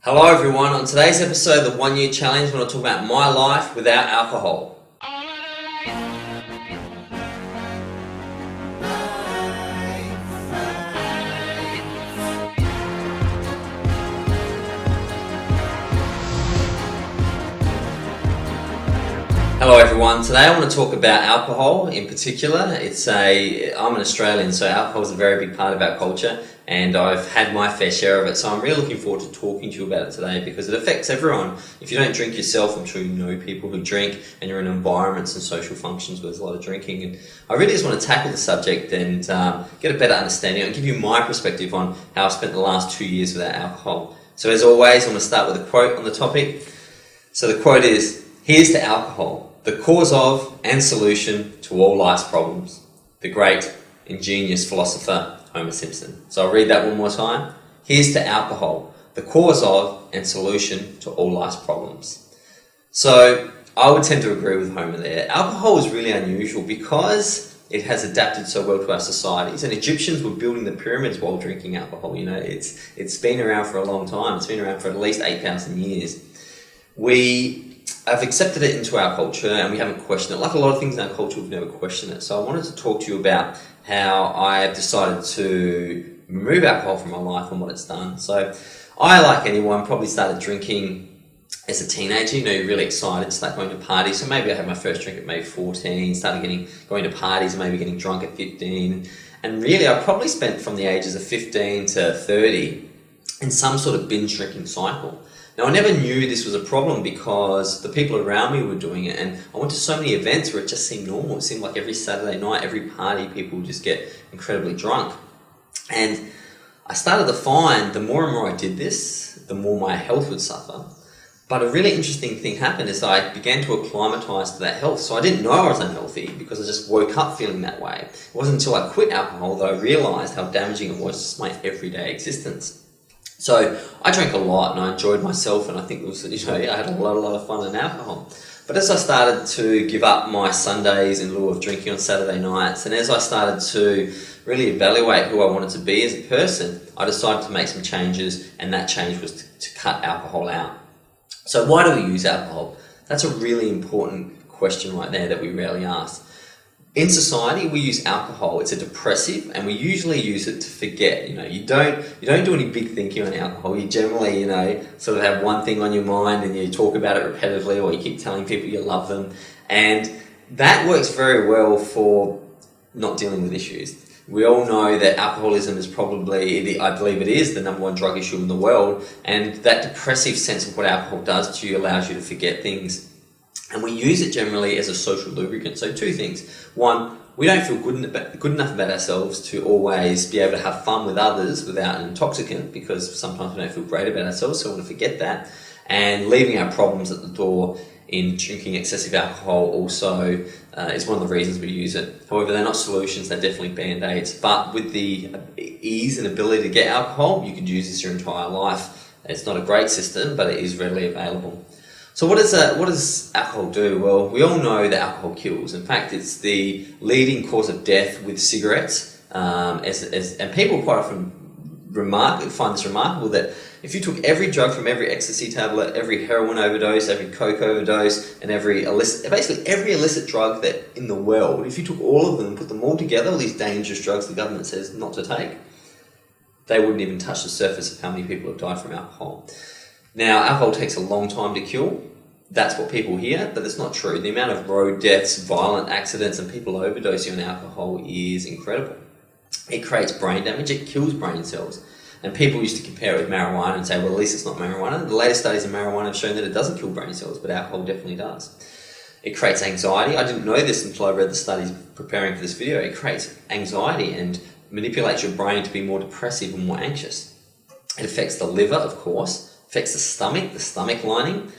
Hello everyone, on today's episode of the 1 Year Challenge, I'm going to talk about my life without alcohol. Hello everyone, today I want to talk about alcohol in particular. I'm an Australian, so alcohol is a very big part of our culture and I've had my fair share of it, so I'm really looking forward to talking to you about it today because it affects everyone. If you don't drink yourself, I'm sure you know people who drink and you're in environments and social functions where there's a lot of drinking, and I really just want to tackle the subject and get a better understanding and give you my perspective on how I've spent the last 2 years without alcohol. So as always, I'm going to start with a quote on the topic. So the quote is, "Here's to alcohol, the cause of and solution to all life's problems." The great, ingenious philosopher Homer Simpson. So I'll read that one more time. "Here's to alcohol, the cause of and solution to all life's problems." So I would tend to agree with Homer there. Alcohol is really unusual because it has adapted so well to our societies, and Egyptians were building the pyramids while drinking alcohol. You know, it's been around for a long time. It's been around for at least 8,000 years. We have accepted it into our culture and we haven't questioned it. Like a lot of things in our culture, we've never questioned it. So I wanted to talk to you about how I have decided to remove alcohol from my life and what it's done. So I, like anyone, probably started drinking as a teenager. You know, you're really excited to start going to parties. So maybe I had my first drink at maybe 14, started going to parties and maybe getting drunk at 15. And really I probably spent from the ages of 15 to 30 in some sort of binge drinking cycle. Now, I never knew this was a problem because the people around me were doing it, and I went to so many events where it just seemed normal. It seemed like every Saturday night, every party, people would just get incredibly drunk. And I started to find the more and more I did this, the more my health would suffer. But a really interesting thing happened is I began to acclimatise to that health. So I didn't know I was unhealthy because I just woke up feeling that way. It wasn't until I quit alcohol that I realised how damaging it was to my everyday existence. So I drank a lot and I enjoyed myself, and I think it was, I had a lot of fun in alcohol. But as I started to give up my Sundays in lieu of drinking on Saturday nights, and as I started to really evaluate who I wanted to be as a person, I decided to make some changes, and that change was to cut alcohol out. So why do we use alcohol? That's a really important question right there that we rarely ask. In society, we use alcohol. It's a depressive, and we usually use it to forget. You don't do any big thinking on alcohol. You generally, sort of have one thing on your mind, and you talk about it repetitively, or you keep telling people you love them, and that works very well for not dealing with issues. We all know that alcoholism is probably, I believe it is, the number one drug issue in the world, and that depressive sense of what alcohol does to you allows you to forget things. And we use it generally as a social lubricant. So two things. One, we don't feel good enough about ourselves to always be able to have fun with others without an intoxicant, because sometimes we don't feel great about ourselves, so we want to forget that. And leaving our problems at the door in drinking excessive alcohol also is one of the reasons we use it. However, they're not solutions, they're definitely band-aids. But with the ease and ability to get alcohol, you could use this your entire life. It's not a great system, but it is readily available. So what does alcohol do? Well, we all know that alcohol kills. In fact, it's the leading cause of death with cigarettes. And people quite often find this remarkable, that if you took every drug from every ecstasy tablet, every heroin overdose, every coke overdose, and basically every illicit drug that in the world, if you took all of them and put them all together, all these dangerous drugs the government says not to take, they wouldn't even touch the surface of how many people have died from alcohol. Now, alcohol takes a long time to kill. That's what people hear, but it's not true. The amount of road deaths, violent accidents, and people overdosing on alcohol is incredible. It creates brain damage. It kills brain cells. And people used to compare it with marijuana and say, well, at least it's not marijuana. The latest studies in marijuana have shown that it doesn't kill brain cells, but alcohol definitely does. It creates anxiety. I didn't know this until I read the studies preparing for this video. It creates anxiety and manipulates your brain to be more depressive and more anxious. It affects the liver, of course. Affects the stomach lining.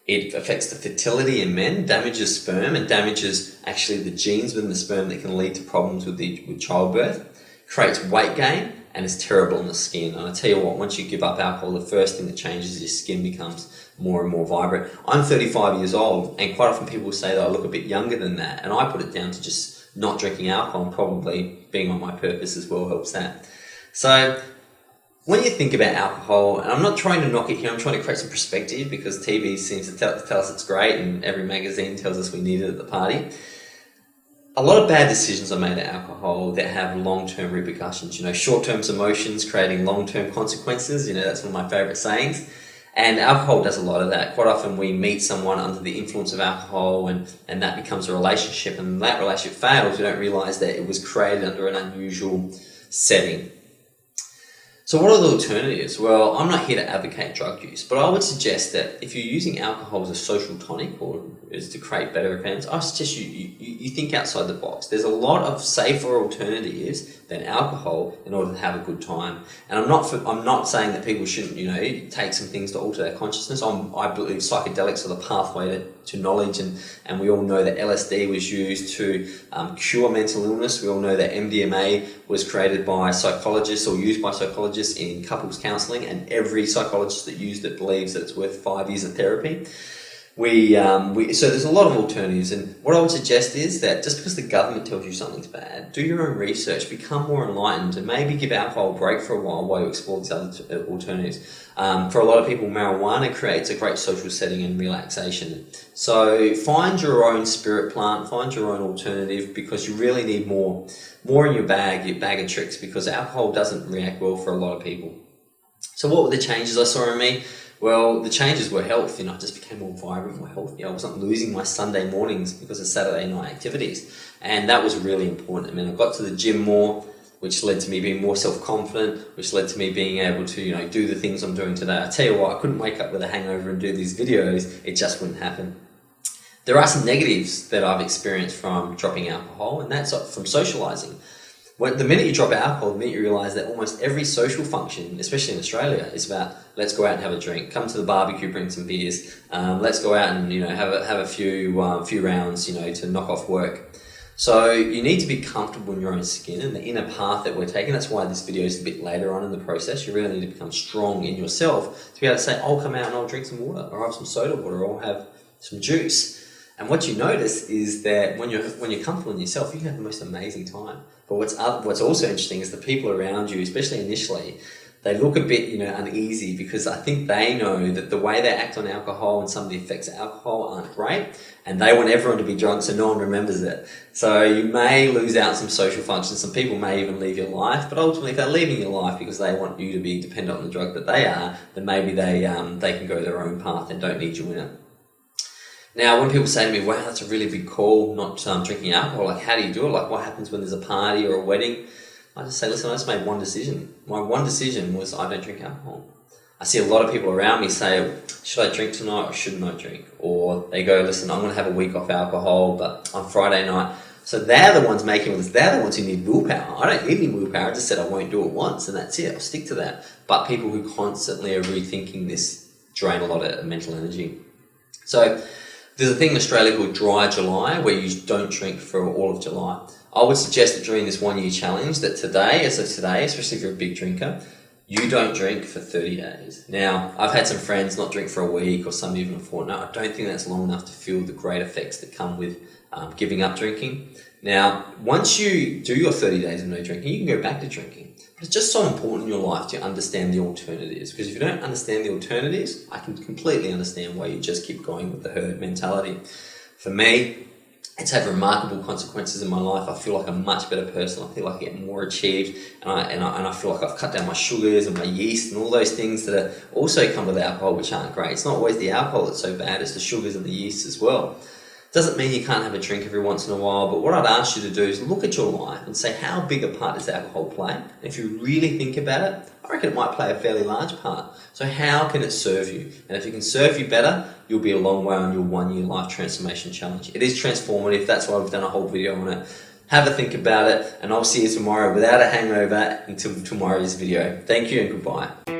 It affects the fertility in men, damages sperm, and damages actually the genes within the sperm that can lead to problems with childbirth. Creates weight gain, and is terrible on the skin. And I tell you what, once you give up alcohol, the first thing that changes is your skin becomes more and more vibrant. I'm 35 years old, and quite often people say that I look a bit younger than that, and I put it down to just not drinking alcohol, and probably being on my purpose as well helps that. So When you think about alcohol, and I'm not trying to knock it here, I'm trying to create some perspective because TV seems to tell us it's great and every magazine tells us we need it at the party. A lot of bad decisions are made at alcohol that have long-term repercussions. Short-term emotions creating long-term consequences. That's one of my favourite sayings. And alcohol does a lot of that. Quite often we meet someone under the influence of alcohol and that becomes a relationship, and that relationship fails. We don't realise that it was created under an unusual setting. So what are the alternatives? Well, I'm not here to advocate drug use, but I would suggest that if you're using alcohol as a social tonic or is to create better opinions, I suggest you think outside the box. There's a lot of safer alternatives than alcohol in order to have a good time. And I'm not saying that people shouldn't, take some things to alter their consciousness. I believe psychedelics are the pathway to knowledge, and we all know that LSD was used to cure mental illness. We all know that MDMA was created by psychologists or used by psychologists in couples counselling, and every psychologist that used it believes that it's worth 5 years of therapy. So there's a lot of alternatives, and what I would suggest is that just because the government tells you something's bad, do your own research, become more enlightened, and maybe give alcohol a break for a while you explore these other alternatives. For a lot of people, marijuana creates a great social setting and relaxation. So find your own spirit plant, find your own alternative, because you really need more in your bag of tricks, because alcohol doesn't react well for a lot of people. So what were the changes I saw in me? Well, the changes were health. I just became more vibrant, more healthy. I wasn't losing my Sunday mornings because of Saturday night activities. And that was really important. I got to the gym more, which led to me being more self-confident, which led to me being able to, do the things I'm doing today. I tell you what, I couldn't wake up with a hangover and do these videos. It just wouldn't happen. There are some negatives that I've experienced from dropping alcohol, and that's from socializing. The minute you drop alcohol, the minute you realise that almost every social function, especially in Australia, is about let's go out and have a drink, come to the barbecue, bring some beers, let's go out and have a few rounds, to knock off work. So you need to be comfortable in your own skin and the inner path that we're taking. That's why this video is a bit later on in the process. You really need to become strong in yourself to be able to say, I'll come out and I'll drink some water, or I'll have some soda water, or I'll have some juice. And what you notice is that when you're comfortable in yourself, you have the most amazing time. But what's also interesting is the people around you, especially initially, they look a bit uneasy, because I think they know that the way they act on alcohol and some of the effects of alcohol aren't great, and they want everyone to be drunk so no one remembers it. So you may lose out some social functions. Some people may even leave your life, but ultimately if they're leaving your life because they want you to be dependent on the drug that they are, then maybe they can go their own path and don't need you in it. Now, when people say to me, wow, that's a really big call, not drinking alcohol, like how do you do it? Like what happens when there's a party or a wedding? I just say, listen, I just made one decision. My one decision was I don't drink alcohol. I see a lot of people around me say, should I drink tonight or shouldn't I drink? Or they go, listen, I'm going to have a week off alcohol, but on Friday night. So they're the ones making all this. They're the ones who need willpower. I don't need any willpower. I just said I won't do it once and that's it. I'll stick to that. But people who constantly are rethinking this drain a lot of mental energy. So there's a thing in Australia called Dry July, where you don't drink for all of July. I would suggest that during this 1 year challenge that today, especially if you're a big drinker, you don't drink for 30 days. Now, I've had some friends not drink for a week or some even a fortnight. I don't think that's long enough to feel the great effects that come with giving up drinking. Now, once you do your 30 days of no drinking, you can go back to drinking. But it's just so important in your life to understand the alternatives, because if you don't understand the alternatives, I can completely understand why you just keep going with the herd mentality. For me, it's had remarkable consequences in my life. I feel like a much better person. I feel like I get more achieved, and I feel like I've cut down my sugars and my yeast and all those things that are also come with alcohol, which aren't great. It's not always the alcohol that's so bad, it's the sugars and the yeast as well. Doesn't mean you can't have a drink every once in a while, but what I'd ask you to do is look at your life and say, how big a part does alcohol play? And if you really think about it, I reckon it might play a fairly large part. So how can it serve you? And if it can serve you better, you'll be a long way on your 1 year life transformation challenge. It is transformative. That's why we've done a whole video on it. Have a think about it, and I'll see you tomorrow without a hangover until tomorrow's video. Thank you and goodbye.